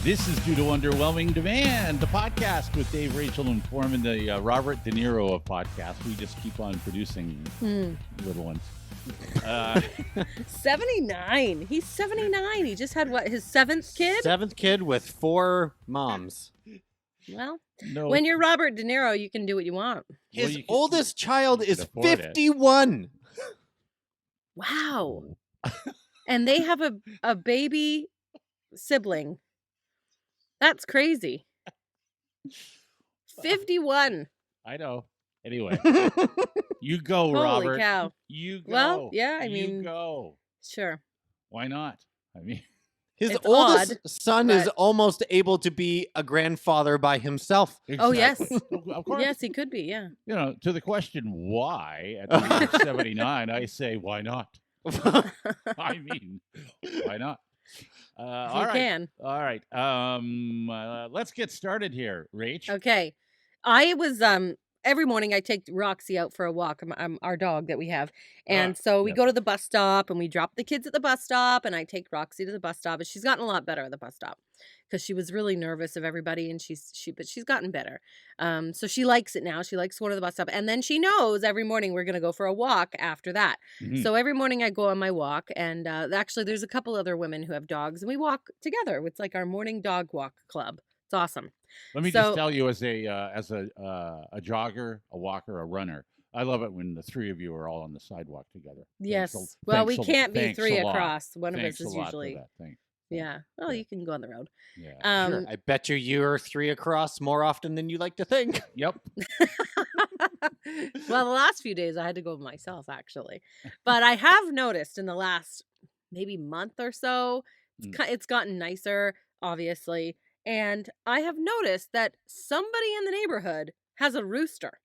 This is Due to Underwhelming Demand, the podcast with Dave, Rachel, and Forman, the Robert De Niro of podcasts. We just keep on producing little ones. 79. He's 79. He just had, his seventh kid? Seventh kid with 4 moms. Well, No. when you're Robert De Niro, you can do what you want. His oldest child is afford it. 51. Wow. And they have a baby sibling. That's crazy. 51. I know. Anyway, you go, Holy Robert. cow. You go. Well, yeah, I You mean, go. sure. Why not? I mean, His It's oldest odd, son is but- almost able to be a grandfather by himself. Oh, yes. Of course. Yes, he could be, yeah. You know, to the question why at the age of 79, I say, why not? I mean, why not? All You right. can. All right. Let's get started here, Rach. Okay. I was every morning I take Roxy out for a walk, our dog that we have. And so we yeah. go to the bus stop and we drop the kids at the bus stop and I take Roxy to the bus stop. And she's gotten a lot better at the bus stop because she was really nervous of everybody and but she's gotten better. So she likes it now. She likes going to the bus stop. And then she knows every morning we're going to go for a walk after that. Mhm. So every morning I go on my walk and actually there's a couple other women who have dogs and we walk together. It's like our morning dog walk club. It's awesome. Let me So- just tell you, as a jogger, a walker, a runner, I love it when the three of you are all on the sidewalk together. Yes. Well, we can't be thanks three a lot. across. One Thanks of us is a lot for usually. that. Thanks. Yeah. Well, Yeah. you can go on the road. Yeah. Sure, I bet you're 3 across more often than you like to think. Yep. Well, the last few days I had to go myself actually, but I have noticed in the last maybe month or so, it's gotten nicer, obviously, and I have noticed that somebody in the neighborhood has a rooster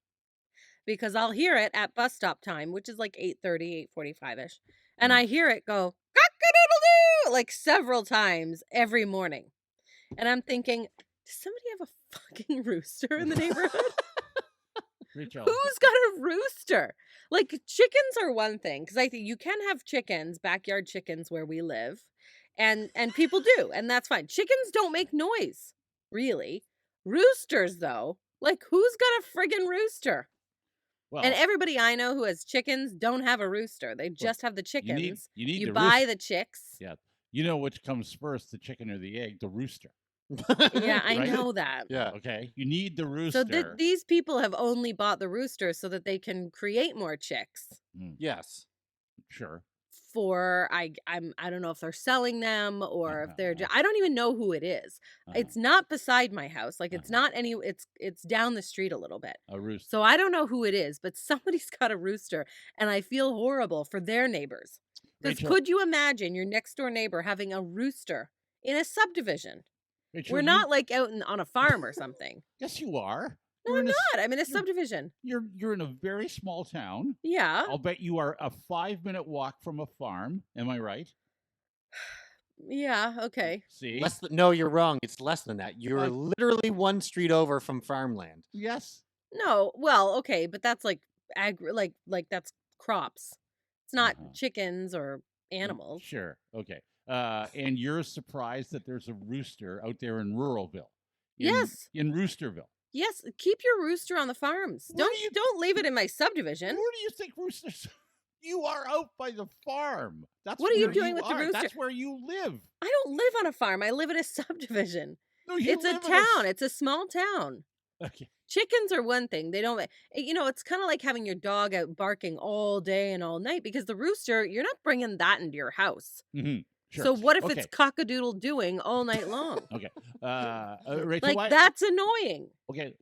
because I'll hear it at bus stop time, which is like 8:30, 8:45ish, and I hear it go cock-a-doodle-doo like several times every morning, and I'm thinking, does somebody have a fucking rooster in the neighborhood? Rachel. Who's got a rooster? Like chickens are one thing because I think you can have chickens, backyard chickens where we live, and people do, and that's fine. Chickens don't make noise, really. Roosters, though, like who's got a friggin' rooster? Well, And everybody I know who has chickens don't have a rooster. They just have the you chickens. need You the buy rooster. the chicks. Yeah. You know which comes first, the chicken or the egg? The rooster. Yeah, I Right? know that. Yeah. Okay. You need the rooster. So these people have only bought the rooster so that they can create more chicks. Yes. Sure. For I don't know if they're selling them or if they're I don't even know who it is. It's not beside my house. Like it's not any it's down the street a little bit. A rooster. So I don't know who it is, but somebody's got a rooster and I feel horrible for their neighbors. Because Rachel- could you imagine your next door neighbor having a rooster in a subdivision? Rachel, We're not like out on a farm or something. Yes, you are. No, You're I'm in not. I'm in a subdivision. You're in a very small town. Yeah. I'll bet you are a 5-minute walk from a farm. Am I right? Yeah. Okay. See? No, you're wrong. It's less than that. You're Uh, literally 1 street over from farmland. Yes. No, well, okay, but that's like like that's crops. It's not Uh-huh. chickens or animals. Sure. Okay. And you're surprised that there's a rooster out there in Ruralville. Yes. In Roosterville. Yes, keep your rooster on the farms. Where do you- Don't leave it in my subdivision. Where do you think roosters? You are out by the farm. That's What are you where doing with the are. rooster? That's where you live. I don't live on a farm. I live in a subdivision. No, you It's a live in town. It's a small town. Okay. Chickens are one thing. They don't it's kind of like having your dog out barking all day and all night because the rooster, you're not bringing that into your house. Mm-hmm. Sure. So what if Okay. it's cock-a-doodle doing all night long? Okay. Rachel, Like why? that's annoying. Okay.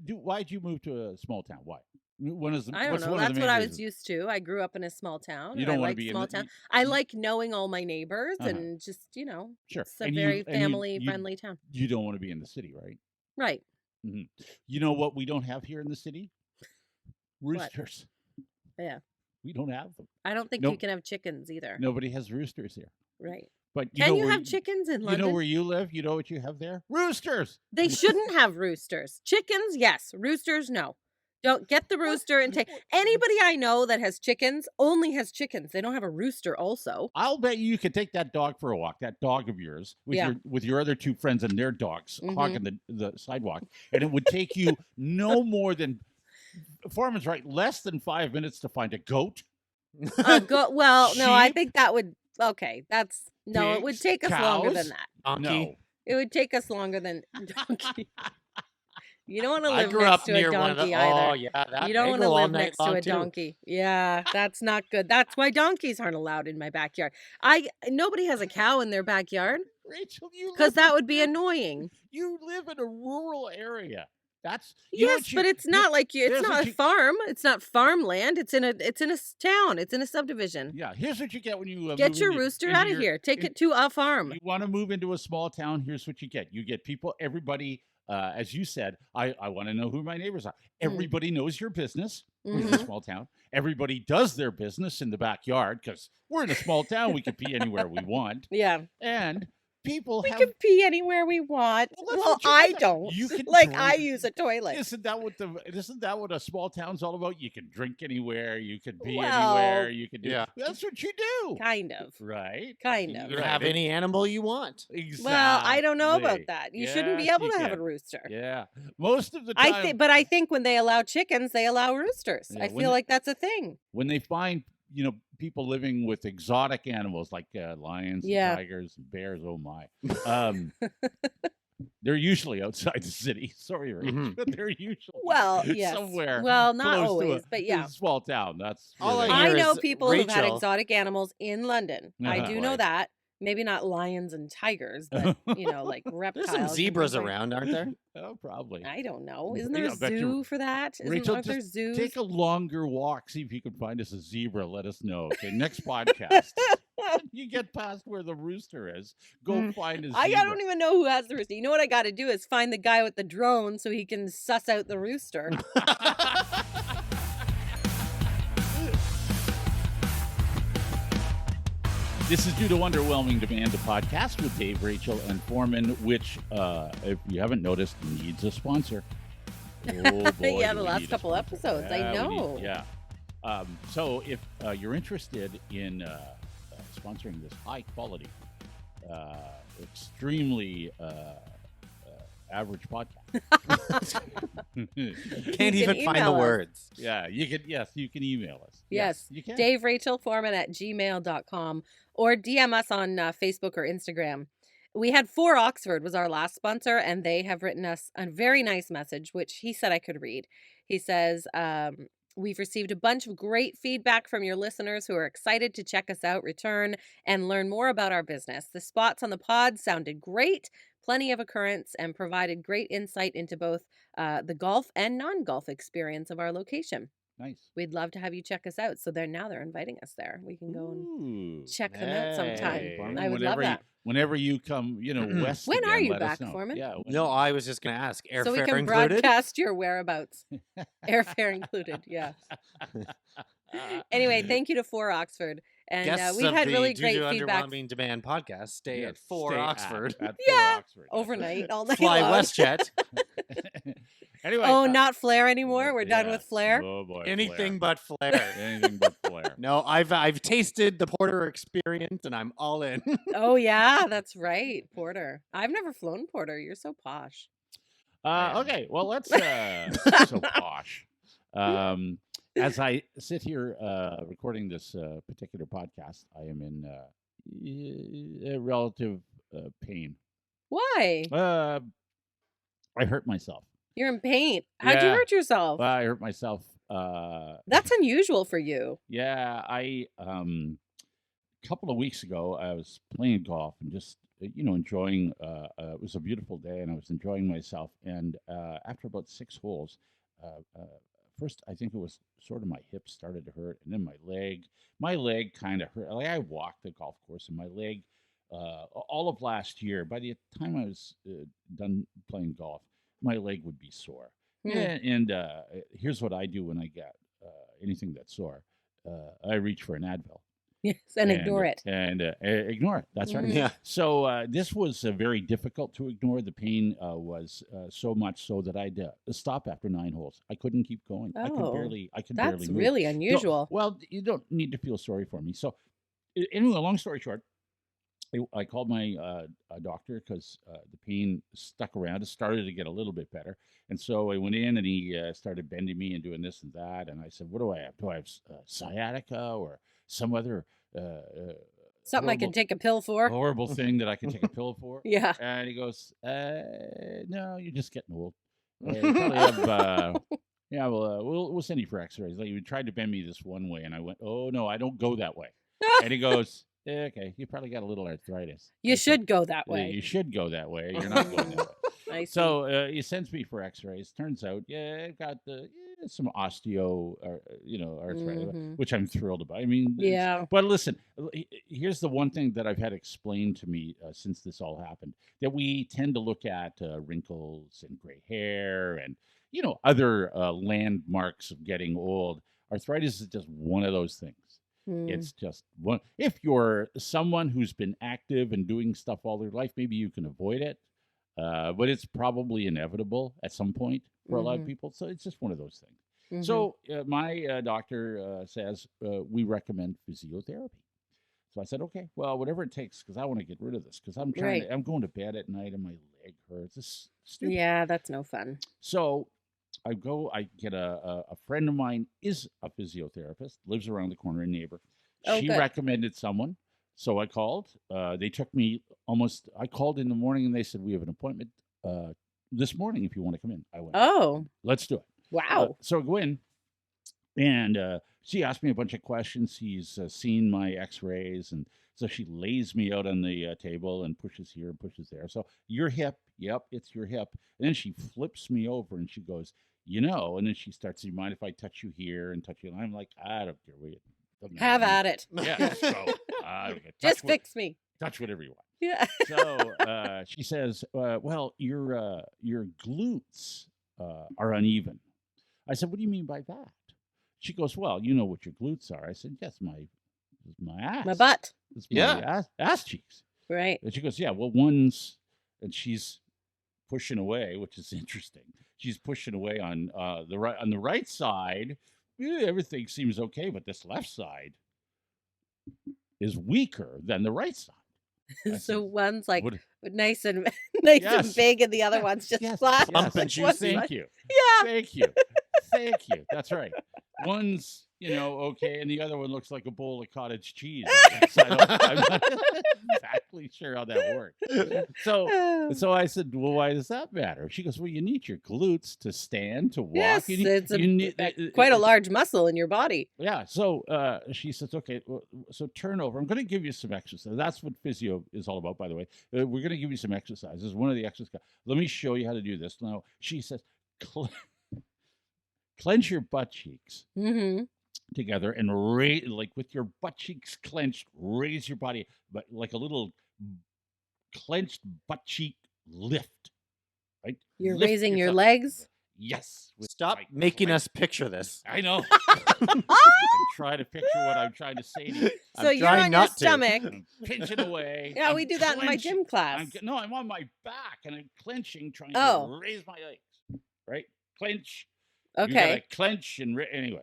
Why'd you move to a small town? Why? I don't what's know. one of the That's main what I was reasons? used to. I grew up in a small town. You and don't I want to like be small in town. the, I like knowing all my neighbors Uh-huh. and just, sure. it's a And very you family-friendly town. you don't want to be in the city, right? Right. Hmm. You know what we don't have here in the city? Roosters. Yeah. We don't have them. I don't think Nope. you can have chickens either. Nobody has roosters here. Right. But Can know you where have chickens in You London? know where you live? You know what you have there? Roosters. They shouldn't have roosters. Chickens, yes. Roosters, no. Don't get the rooster and take anybody I know that has chickens only has chickens. They don't have a rooster also. I'll bet you could take that dog for a walk, that dog of yours, with your other two friends and their dogs hogging the sidewalk, and it would take you no more than, Forman's right, less than 5 minutes to find a goat. Well, no, I sheep, think that would, okay, that's, no, it would pigs, take us longer than cows. that. Donkey. No. It would take us longer than donkey. You don't want to I live grew next up to near a one of donkey the. either. Oh yeah, that You don't they want to go all live night next to long, a too. donkey. Yeah, that's not good. That's why donkeys aren't allowed in my backyard. Nobody has a cow in their backyard Rachel, you because live that in- would be annoying. You live in a rural area. That's you know Yes, what you- but it's you- not like you. It's here's what not a you- farm. It's not farmland. It's in a town. It's in a subdivision. Yeah, here's what you get when you Get move your into- rooster into out of your- here. Take in- it to a farm. You want to move into a small town, here's what you get. You get people, everybody, as you said, I want to know who my neighbors are. Everybody knows your business in a small town. Everybody does their business in the backyard because we're in a small town. We can pee anywhere we want. Yeah. And people We have... can pee anywhere we want. Well, that's Well, what you I gotta- don't. you can Like, drink- I use a toilet. Isn't that what a small town's all about? You can drink anywhere, you can pee Well, anywhere, you can do... yeah. That's what you do. Kind of. Right? Kind You of. can have any animal you want. Exactly. Well, I don't know about that. You shouldn't be Yes, able you to have a can. rooster. Yeah. Most of the time... But I think when they allow chickens, they allow roosters. Yeah, I when feel like that's a thing. when they find people living with exotic animals like lions, and Yeah. tigers, and bears, oh my, they're usually outside the city. Sorry, Rach, Mhm. but they're usually Well, yes. somewhere. Well, not close to always, but yeah. a small town. That's All where they I I hear know is people who've had Rachel- exotic animals in London. I do know Boy. that. Maybe not lions and tigers, but like reptiles. There's some and zebras things like- around, aren't there? Oh, probably. I don't know. Yeah, Isn't there I a bet you- zoo for that? Rachel, Aren't there just zoos? take a longer walk. See if you can find us a zebra. Let us know. Okay, next podcast. You get past where the rooster is. Go find a zebra. I don't even know who has the rooster. You know what I got to do is find the guy with the drone so he can suss out the rooster. This is Due to Underwhelming Demand, a podcast with Dave, Rachel, and Forman, which, if you haven't noticed, needs a sponsor. Oh, boy, Yeah, do the we last need a couple sponsor. episodes, I Yeah, we know. need- yeah. So if you're interested in sponsoring this high quality, extremely average podcast. Can't You can even find the email us. words. Yeah, you can email us. Yes. you can. Dave Rachel Forman at gmail.com or DM us on Facebook or Instagram. We had For Oxford was our last sponsor, and they have written us a very nice message, which he said I could read. He says, we've received a bunch of great feedback from your listeners who are excited to check us out, return, and learn more about our business. The spots on the pod sounded great, plenty of occurrence, and provided great insight into both the golf and non-golf experience of our location. Nice. We'd love to have you check us out. So they're inviting us there. We can go and Ooh. check them out sometime. Hey. I would love Whenever that. Whenever you come, west. When again, are you let us back, know. Foreman? Yeah. No, I was just going to ask. Airfare So we can included? broadcast your whereabouts. Airfare included. Yeah. Anyway, thank you to For Oxford. And Guests we've of had the really Due great to feedback. Underwhelming Demand podcast stay Yeah, at 4 stay Oxford. At 4 Yeah. Oxford. Overnight, all night Fly long. WestJet. Anyway. Oh, not Flair anymore. We're done yeah. with Flair. Oh boy. Anything Flair. but flair. Anything but Flair. No, I've tasted the Porter experience and I'm all in. Oh yeah, that's right, Porter. I've never flown Porter. You're so posh. Okay. Well, let's so posh. As I sit here recording this particular podcast, I am in relative pain. Why? I hurt myself. You're in pain. How'd you Yeah. hurt yourself? I hurt myself. That's unusual for you. Yeah, I a couple of weeks ago I was playing golf and just enjoying. It was a beautiful day and I was enjoying myself. And after about 6 holes, first I think it was sort of my hip started to hurt, and then my leg kind of hurt. Like I walked the golf course and my leg. All of last year, by the time I was done playing golf, my leg would be sore. Hmm. And here's what I do when I get anything that's sore. I reach for an Advil. Yes, and ignore it. And ignore it. That's right. Mhm. Yeah. So this was very difficult to ignore. The pain was so much so that I'd stop after 9 holes. I couldn't keep going. I could Oh, barely that's move. really Don't- unusual. well, you don't need to feel sorry for me. So anyway, long story short, I called my doctor because the pain stuck around. It started to get a little bit better. And so I went in and he started bending me and doing this and that. And I said, what do I have? Do I have sciatica or some other Something I can horrible, take a pill for. horrible thing that I can take a pill for? Yeah. And he goes, no, you're just getting old. You probably have, yeah, well, we'll send you for x-rays. Like, he tried to bend me this one way. And I went, oh, no, I don't go that way. And he goes, okay, you probably got a little arthritis. You I said, should go that "Yeah, way. you should go that way. You're not going that way." I see. So he sends me for X-rays. Turns out, I've got some osteo, arthritis, Mhm. which I'm thrilled about. I mean, Yeah. But listen, here's the one thing that I've had explained to me since this all happened: that we tend to look at wrinkles and gray hair and other landmarks of getting old. Arthritis is just one of those things. Mm. It's just one. If you're someone who's been active and doing stuff all their life, maybe you can avoid it. But it's probably inevitable at some point for a lot of Mhm. people. So it's just one of those things. Mhm. So my doctor says we recommend physiotherapy. So I said, okay, well, whatever it takes, because I want to get rid of this, because I'm Right. I'm going to bed at night and my leg hurts. It's stupid. Yeah, that's no fun. So I get a friend of mine is a physiotherapist, lives around the corner, a neighbor. Oh, She good. recommended someone. So I called. They took me I called in the morning and they said, we have an appointment this morning if you want to come in. I went, Oh, let's do it. wow. So I go in and she asked me a bunch of questions. She's seen my x-rays. And so she lays me out on the table and pushes here and pushes there. So your hip, yep, it's your hip. And then she flips me over and she goes, and then she starts, do you mind if I touch you here and touch you? And I'm like, I don't care. Have at it. Yeah, let's go. I don't care. Just fix me. Touch whatever you want. Yeah. So she says, well, your glutes are uneven. I said, what do you mean by that? She goes, well, you know what your glutes are. I said, yes, my ass. My butt. It's my Yeah. ass cheeks. Right. And she goes, yeah, well, and she's pushing away, which is interesting. She's pushing away on the right side. Everything seems okay, but this left side is weaker than the right side. I So said, one's like "What- nice and nice and Yes. big, and the other one's just flat. Bump and Like, juicy. what's Thank that? you. Yeah. Thank you. Thank you. That's right. One's, okay, and the other one looks like a bowl of cottage cheese. I guess. I'm not exactly sure how that works. So I said, well, why does that matter? She goes, well, you need your glutes to stand, to walk. Yes, You need- it's you need- quite a large muscle in your body. Yeah. So she says, okay, so turn over. I'm going to give you some exercise. That's what physio is all about, by the way. We're going to give you some exercises. One of the exercises. Let me show you how to do this. Now, she says, clench your butt cheeks Mm-hmm. together and like with your butt cheeks clenched, raise your body, but like a little clenched butt cheek lift. Right? You're Lift raising your yourself. legs. Yes. with Stop my making clench- us picture this. I know. You can try to picture what I'm trying to say to you. So I'm you're trying on your not to. stomach. I'm pinching away. Yeah, I'm we do that in my clenching. gym class. I'm on my back and I'm clenching, trying Oh. to raise my legs. Right? Clench. You Okay. gotta clench and anyway.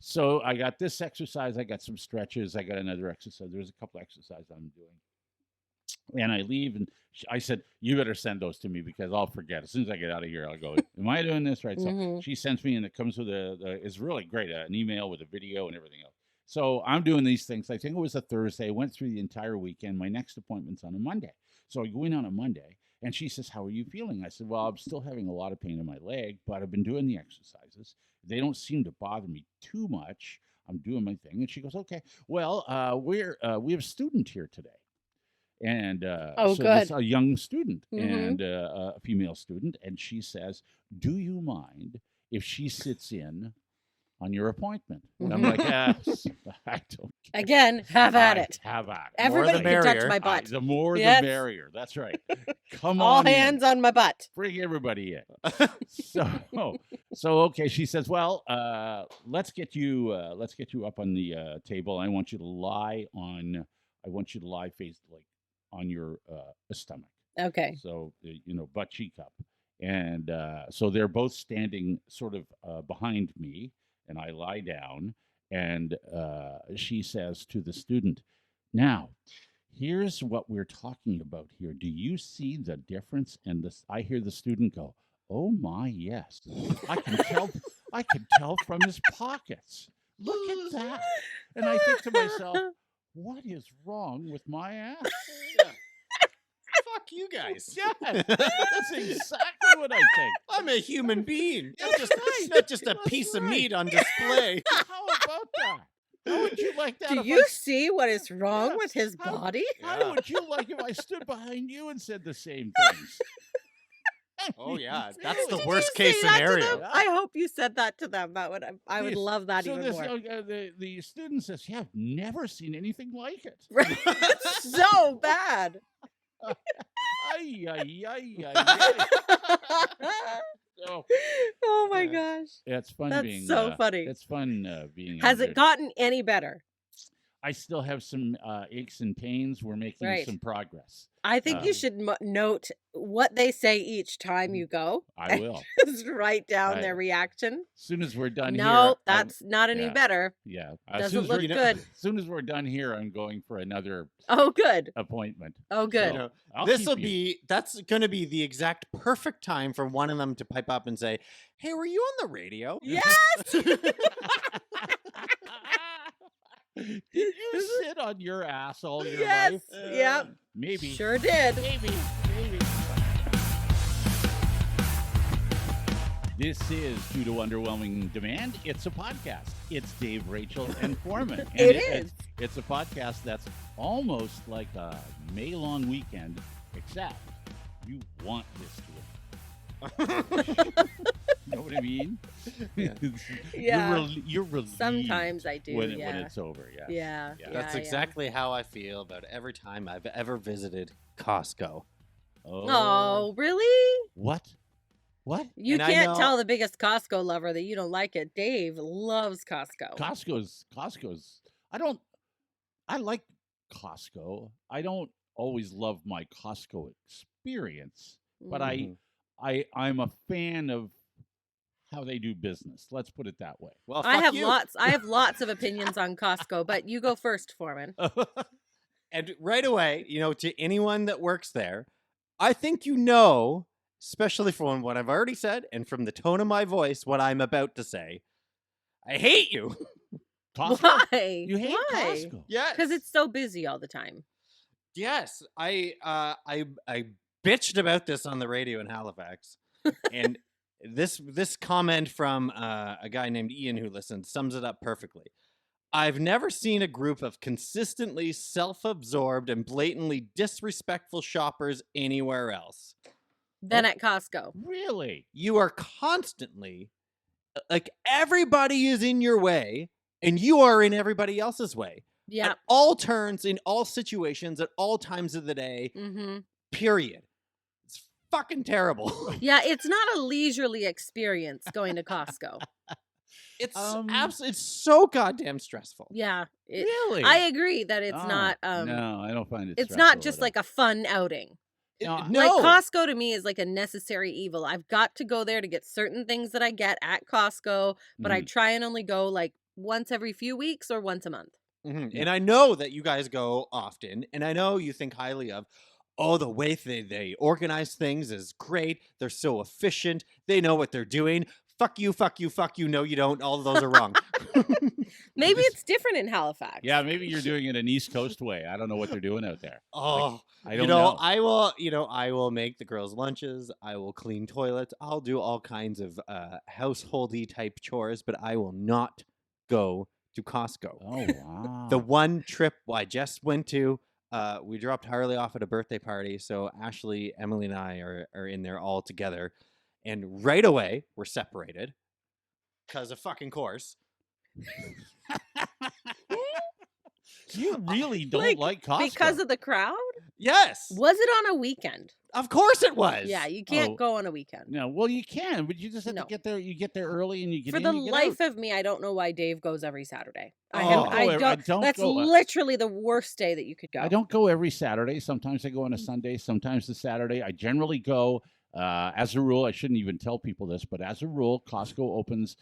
So I got this exercise. I got some stretches. I got another exercise. There's a couple exercises I'm doing. And I leave, and I said, "You better send those to me because I'll forget. As soon as I get out of here, I'll go. Am I doing this right?" So Mhm. she sends me, and it comes with it's really great, an email with a video and everything else. So I'm doing these things. I think it was a Thursday. I went through the entire weekend. My next appointment's on a Monday. So I go in on a Monday, and she says, "How are you feeling?" I said, "Well, I'm still having a lot of pain in my leg, but I've been doing the exercises. They don't seem to bother me too much. I'm doing my thing." And she goes, "Okay, well, we have a student here today." And Oh, so this good. a young student Mhm. and a female student, and she says, "Do you mind if she sits in on your appointment. And I'm Mhm. like, yes, I don't care. Again, have at I it. have at it. Everybody the can touch merrier. my butt. The more Yes. the merrier. That's right. Come All on in. hands on my butt. Bring everybody in. So okay. She says, "Well, let's get you up on the table. I want you to lie face like on your stomach. Okay. So butt cheek up, and so they're both standing sort of behind me, and I lie down, and she says to the student, "Now." Here's what we're talking about here. Do you see the difference? And this, I hear the student go, "Oh my, yes! I can tell. I can tell from his pockets. Look at that!" And I think to myself, "What is wrong with my ass?" Fuck you guys. Yeah, that's exactly what I think. I'm a human being, That's right. not just a That's piece of right. meat on display. How about that? How would you like that? Do if you I, see what is wrong Yeah. with his How- body? How Yeah. would you like if I stood behind you and said the same things? Oh yeah, that's Really? the Did you worst say case that to scenario. them? I hope you said that to them. That would I would Yes. love that So even this, more. the student says, "Yeah, I've never seen anything like it." Right. It's so bad. Ay, ay, ay, ay, ay. So Oh my Yeah. gosh. it's fun That's being. so funny. It's fun being. Has under- it gotten any better? I still have some aches and pains. We're making Right. some progress. I think you Um, should note what they say each time you go. I will. Just write down their reaction. As soon as we're done here. No, that's not any yeah. better. Yeah. Doesn't look good. As soon as we're done here, I'm going for another Oh, good. appointment. Oh, good. So, I'll This keep will you- be that's going to be the exact perfect time for one of them to pipe up and say, "Hey, were you on the radio?" Yes. Did you sit on your ass all your Yes. life? Yep. Maybe. Sure did. Maybe. This is Due to Underwhelming Demand. It's a podcast. It's Dave, Rachel, and Forman. And It is. It's a podcast that's almost like a May-long weekend, except you want this to You know what I mean? Yeah. Yeah. You're relieved Sometimes I do. when yeah. it's over. Yeah. Yeah. Yeah. That's yeah. exactly how I feel about every time I've ever visited Costco. Oh, really? What? What? You And I can't know- tell the biggest Costco lover that you don't like it. Dave loves Costco. Costco's. I like Costco. I don't always love my Costco experience, but Mm. I'm a fan of how they do business. Let's put it that way. Well, I fuck have you. I have lots of opinions on Costco, but you go first, Forman. And right away, to anyone that works there, I think especially from what I've already said and from the tone of my voice, what I'm about to say. I hate you. Costco? Why? You hate Why? Costco? Yes. Because it's so busy all the time. Yes, I bitched about this on the radio in Halifax, and this comment from a guy named Ian who listens sums it up perfectly. I've never seen a group of consistently self-absorbed and blatantly disrespectful shoppers anywhere else. Then at Costco. Really? You are constantly like everybody is in your way, and you are in everybody else's way. Yeah. At all turns, in all situations, at all times of the day. Mm-hmm. Period. It's fucking terrible. Yeah, it's not a leisurely experience going to Costco. It's Um, it's so goddamn stressful. Yeah. Really? I agree that it's Oh, not no, I don't find it. it's not stressful just at like a fun outing. No, Like Costco to me is like a necessary evil. I've got to go there to get certain things that I get at Costco, but I try and only go like once every few weeks or once a month. Mhm. Yeah. And I know that you guys go often, and I know you think highly of, the way they organize things is great. They're so efficient. They know what they're doing. Fuck you, fuck you, fuck you. No, you don't. All of those are wrong. Maybe Just- it's different in Halifax. Yeah, maybe you're doing it an East Coast way. I don't know what they're doing out there. Oh, I don't know. I will make the girls' lunches. I will clean toilets. I'll do all kinds of householdy type chores, but I will not go to Costco. Oh wow. The one trip I just went to, we dropped Harley off at a birthday party. So Ashley, Emily, and I are in there all together. And right away, we're separated because of fucking course. You really don't like Costco. Because of the crowd? Yes. Was it on a weekend? Of course it was. Yeah, you can't Oh. go on a weekend. No, well, you can, but you just have No. to get there. You get there early and you get For in, the you get life out. of me, I don't know why Dave goes every Saturday. Oh. I don't That's go, literally the worst day that you could go. I don't go every Saturday. Sometimes I go on a Sunday, sometimes the Saturday. I generally go, as a rule, I shouldn't even tell people this, but as a rule, Costco opens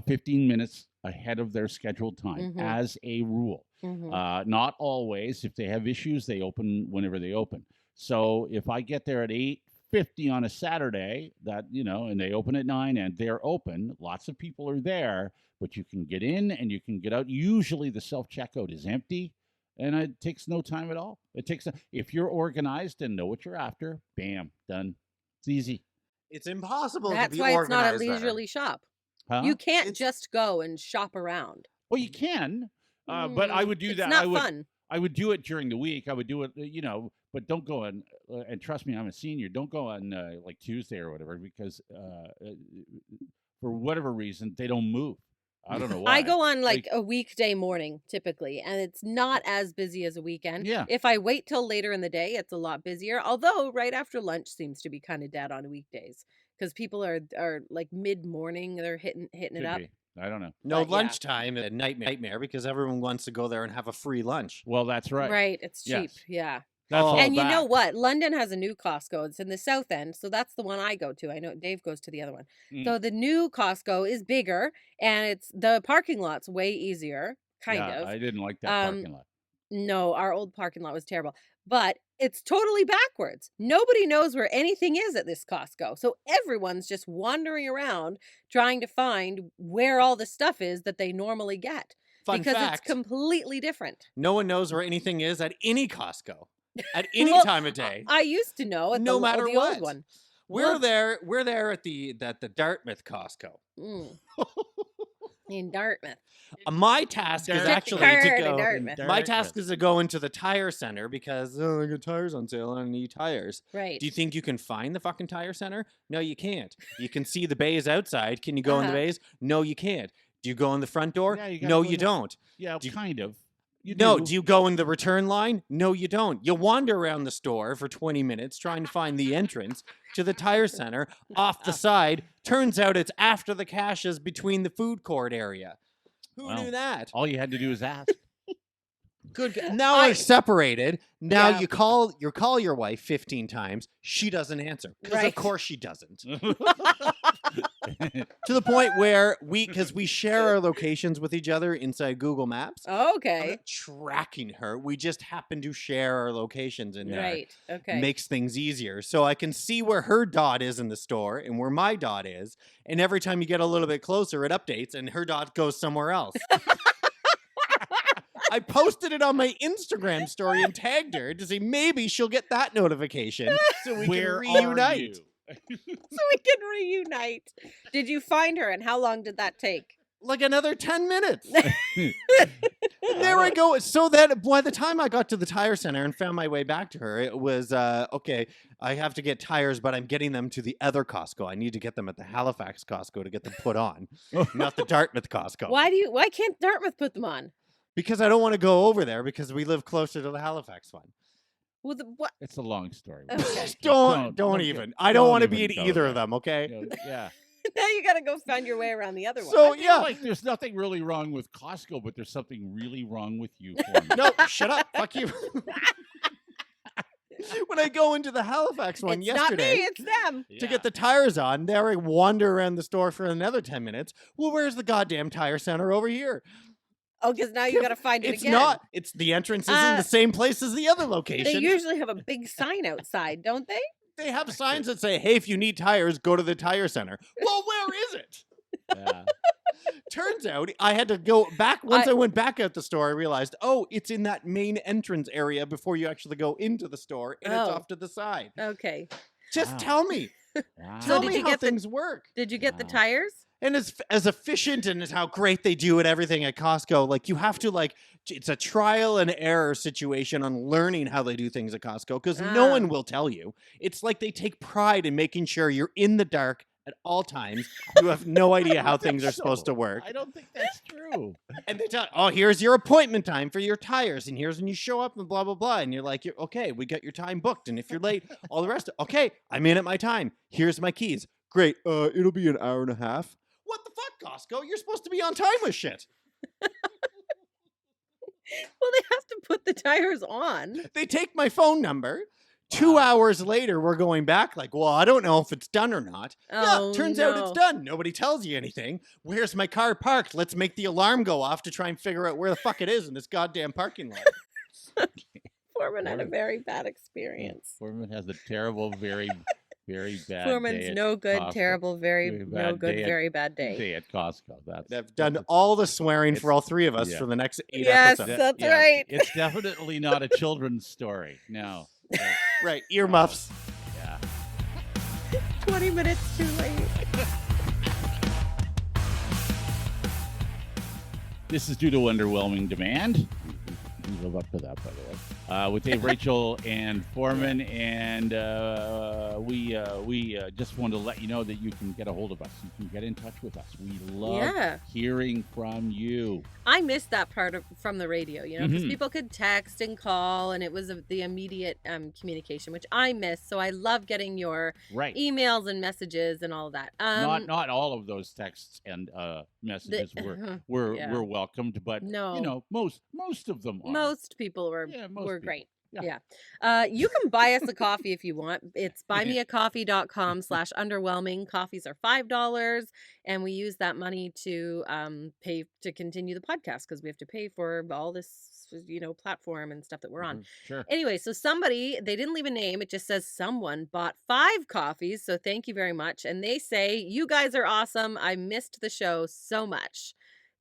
15 minutes ahead of their scheduled time, Mhm. as a rule. Mhm. Not always. If they have issues, they open whenever they open. So if I get there at 8:50 on a Saturday, and they open at 9 and they're open, lots of people are there, but you can get in and you can get out. Usually the self-checkout is empty and it takes no time at all. If you're organized and know what you're after, bam, done. It's easy. It's impossible to That's be why it's not a organized there. leisurely shop. Huh? You can't It's- just go and shop around. Well, you can, but I would do It's that. not fun. I would do it during the week. I would do it, but don't go on. And trust me, I'm a senior. Don't go on like Tuesday or whatever because for whatever reason they don't move. I don't know why. I go on like a weekday morning typically, and it's not as busy as a weekend. Yeah. If I wait till later in the day, it's a lot busier. Although right after lunch seems to be kind of dead on weekdays because people are like mid morning. They're hitting it Could up. be. I don't know. No, But yeah. lunchtime is a nightmare because everyone wants to go there and have a free lunch. Well, that's right. Right. It's cheap. Yes. Yeah. That's all And you know back. what? London has a new Costco. It's in the South End, so that's the one I go to. I know Dave goes to the other one. Mm. So the new Costco is bigger, and the parking lot's way easier, kind Yeah, of. I didn't like that parking lot. No, our old parking lot was terrible, but it's totally backwards. Nobody knows where anything is at this Costco, so everyone's just wandering around trying to find where all the stuff is that they normally get. Fun because fact, it's completely different. no one knows where anything is at any Costco at any Well, time of day. I used to know at No the, matter the what. old one. We're there at the Dartmouth Costco. In Dartmouth. My task is Dartmouth. actually to Dartmouth, go. Dartmouth. My task is to go into the tire center because I got tires on sale and I need tires. Right. Do you think you can find the fucking tire center? No, you can't. You can see the bays outside. Can you go in the bays? No, you can't. Do you go in the front door? Yeah, you gotta No, go you in the- don't. Yeah, kind of. You No, do. do you go in the return line? No, you don't. You wander around the store for 20 minutes trying to find the entrance to the tire center off the side. Turns out it's after the cash is between the food court area. Who Well, knew that? All you had to do is ask. Good. Now we're separated. Now Yeah. you call your wife 15 times. She doesn't answer. Because of Right. course she doesn't. To the point where because we share our locations with each other inside Google Maps. I'm Okay. not tracking her. We just happen to share our locations in there. Right. Okay. Makes things easier. So I can see where her dot is in the store and where my dot is. And every time you get a little bit closer, it updates and her dot goes somewhere else. I posted it on my Instagram story and tagged her to see maybe she'll get that notification so we Where can reunite. Are you? So we can reunite. Did you find her, and how long did that take? Like another 10 minutes. There I go. So that by the time I got to the tire center and found my way back to her, it was okay. I have to get tires, but I'm getting them to the other Costco. I need to get them at the Halifax Costco to get them put on, not the Dartmouth Costco. Why can't Dartmouth put them on? Because I don't want to go over there because we live closer to the Halifax one. Well, what? It's a long story. Okay. Don't even. I don't want to be in even go either of there. them. Okay. Yeah. Now you got to go find your way around the other one. So I feel yeah. like there's nothing really wrong with Costco, but there's something really wrong with you. Forman. No, shut up. Fuck you. When I go into the Halifax one it's yesterday not me, it's them. to get the tires on, there I wander around the store for another 10 minutes. Well, where's the goddamn tire center over here? Oh, because now you got to find it It's again. not. It's the entrance is in the same place as the other They location. usually have a big sign outside, don't they? They have signs that say, "Hey, if you need tires, go to the tire center." Well, where is it? Yeah. Turns out I had to go back. Once I went back out the store, I realized, oh, it's in that main entrance area before you actually go into the store, and it's Oh. off to the side. Okay. Just Wow. tell me. Wow. So Tell did me you how get the- things work. Did you get the Wow. tires? And as efficient and as how great they do at everything at Costco, like you have to it's a trial and error situation on learning how they do things at Costco because no Ah. one will tell you. It's like they take pride in making sure you're in the dark at all times. You have no idea how things are supposed to work. I don't think that's true. And they tell, oh, here's your appointment time for your tires, and here's when you show up, and blah, blah, blah. And you're like, okay, we got your time booked. And if you're late, all the rest, okay, I'm in at my time. Here's my keys. Great, it'll be an hour and a half. What the fuck, Costco? You're supposed to be on time with shit. Well, they have to put the tires on. They take my phone number. 2 hours later, we're going back like, well, I don't know if it's done or not. Oh, yeah, turns out it's done. Nobody tells you anything. Where's my car parked? Let's make the alarm go off to try and figure out where the fuck it is in this goddamn parking lot. Forman had a very bad experience. Forman has a terrible, very, very bad Forman's day at no good, Costco. terrible, very Very no bad good, day at- very bad day. Day at Costco. They've done all the swearing for all three of us yeah. for the next 8 Yes, episodes. that's right. It's definitely not a children's story. No. Right, earmuffs. Yeah. 20 minutes too late. This is Due to Underwhelming Demand. We live up to that, by the way. With Dave, Rachel, and Forman, and we just want to let you know that you can get a hold of us. You can get in touch with us. We love hearing from you. I missed that part from the radio, because Mhm. people could text and call, and it was the immediate communication, which I missed. So I love getting your Right. emails and messages and all of that. Not all of those texts and messages were welcomed, but No. most of them are. Most people were most were people. great. Yeah. You can buy us a coffee if you want. It's buymeacoffee.com/underwhelming. Coffees are $5, and we use that money to pay to continue the podcast because we have to pay for all this platform and stuff that we're on. Sure. Anyway, so they didn't leave a name. It just says someone bought 5 coffees. So thank you very much. And they say, you guys are awesome. I missed the show so much.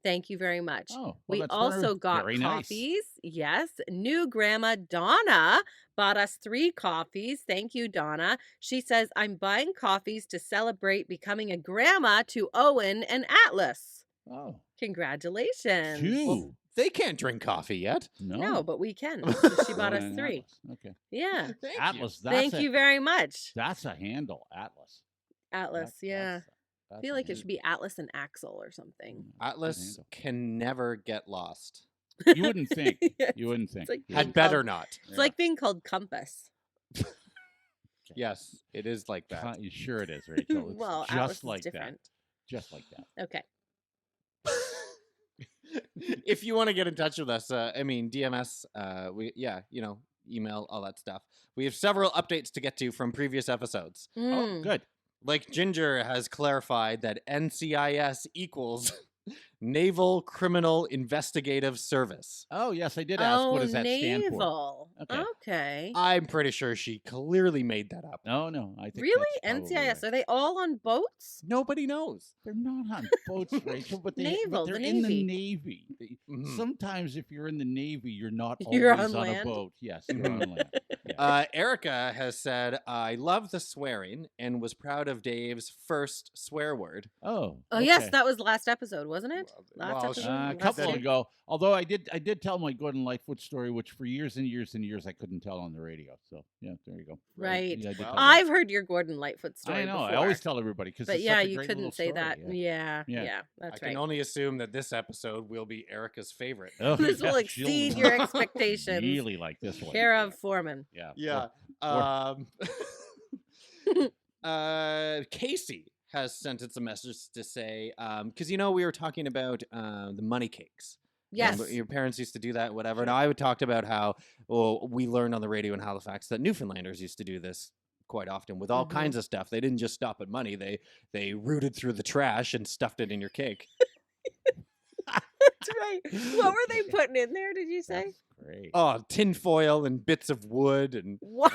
Thank you very much. Oh, well, we that's also got very nice. coffees. Yes. New grandma Donna bought us 3 coffees. Thank you, Donna. She says, I'm buying coffees to celebrate becoming a grandma to Owen and Atlas. Oh. Congratulations. 2. They can't drink coffee yet. No, but we can. So she bought us Owen and 3. Atlas. Okay. Yeah. Thank Atlas. you. Thank you very much. That's a handle, Atlas. Atlas, yeah. I feel like it should be Atlas and Axel or something. Atlas can never get lost. You wouldn't think. Yeah, You wouldn't think. it's like You Had being better called- not. It's like being called Compass. Yes, it is like that. You sure it is, Rachel. It's Well, just Atlas like is different. that. Just like that. Okay. If you want to get in touch with us, DMS, email, all that stuff. We have several updates to get to from previous episodes. Oh, Mm. good. Like Ginger has clarified that NCIS equals Naval Criminal Investigative Service. Oh, yes, I did ask. What does that stand for? naval. Okay. Okay. I'm pretty sure she clearly made that up. No, I think Really? that's probably NCIS. right. Are they all on boats? Nobody knows. They're not on boats, Rachel, but Naval, they're the in Navy. the Navy. Mhm. Sometimes if you're in the Navy, you're not You're always on on a land? boat. Yes, you're Mhm. on land. Yeah. Erica has said, I love the swearing and was proud of Dave's first swear word. Oh, Oh, yes, okay. that was last episode, wasn't it? Last Well, episode? A Last couple week? ago. Although I did tell my Gordon Lightfoot story, which for years and years and years I couldn't tell on the radio. So yeah, there you go. Right. Yeah, I did Well, tell that. I've heard your Gordon Lightfoot story I know. before. I always tell everybody because But it's yeah, such a you great couldn't little say story, that. Yeah. Yeah, Yeah. that's I right. can only assume that this episode will be Erica's favorite. Oh, This will yeah, she'll exceed your expectations. Really like this one. Care of Forman. Yeah. Yeah. Casey has sent us a message to say, because we were talking about the money cakes. Yes. Your parents used to do that, whatever. Now, I talked about how we learned on the radio in Halifax that Newfoundlanders used to do this quite often with all Mhm. kinds of stuff. They didn't just stop at money. They rooted through the trash and stuffed it in your cake. That's right. What were they putting in there, did you say? That's great. Oh, tinfoil and bits of wood. And Why?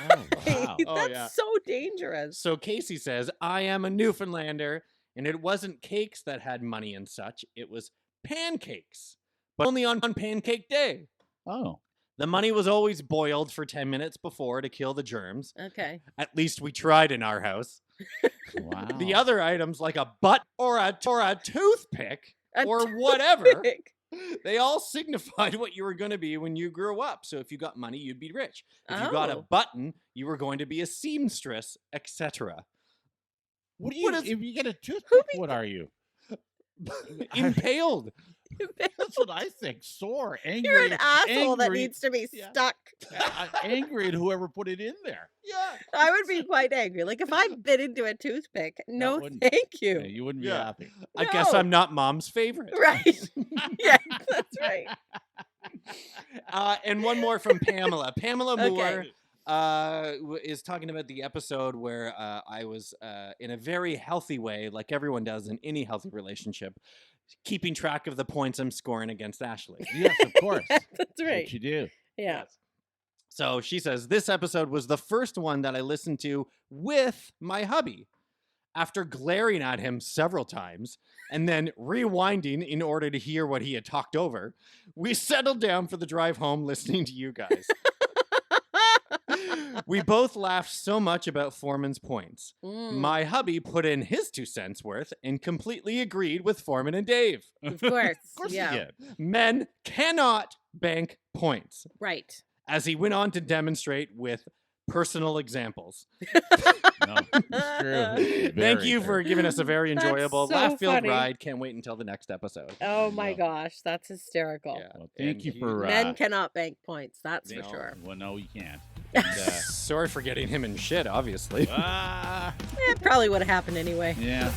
wow. Oh, That's yeah. so dangerous. so Casey says, I am a Newfoundlander, and it wasn't cakes that had money and such. It was pancakes, but only on Pancake Day. Oh. The money was always boiled for 10 minutes before to kill the germs. Okay. At least we tried in our house. Wow. The other items, like a butt or a toothpick A or whatever, toothpick. they all signified what you were going to be when you grew up. So if you got money, you'd be rich. If you got a Oh. button, you were going to be a seamstress, etc. What do you? What is- If you get a toothpick, what are you? Impaled. That's what I think. Sore, angry. You're an asshole that angry, needs to be Yeah. stuck. angry at whoever put it in there. Yeah. I would be quite angry. Like if I bit into a toothpick, no, wouldn't- thank you. Yeah, you wouldn't be Yeah. happy. I guess No. I'm not mom's favorite. Right? Yeah, that's right. And one more from Pamela. Pamela Moore Okay. is talking about the episode where I was in a very healthy way, like everyone does in any healthy relationship, keeping track of the points I'm scoring against Ashley. Yes, of course. That's That's right. what you do. Yeah. So she says, this episode was the first one that I listened to with my hubby. After glaring at him several times and then rewinding in order to hear what he had talked over, we settled down for the drive home listening to you guys. We both laughed so much about Forman's points. Mm, My hubby put in his 2 cents worth and completely agreed with Forman and Dave. of course. Of course Yeah. you did. Men cannot bank points, Right. as he went on to demonstrate with personal examples. No, it's true. Thank Very you for true. giving us a very That's enjoyable so laugh-filled funny. ride. Can't wait until the next episode. Oh my Yeah. gosh, that's hysterical. Yeah. Well, thank And you he- for Men cannot bank points, that's for No. sure. Well, no, you can't. And, Sorry for getting him in shit, obviously. ah, It probably would have happened anyway. yeah.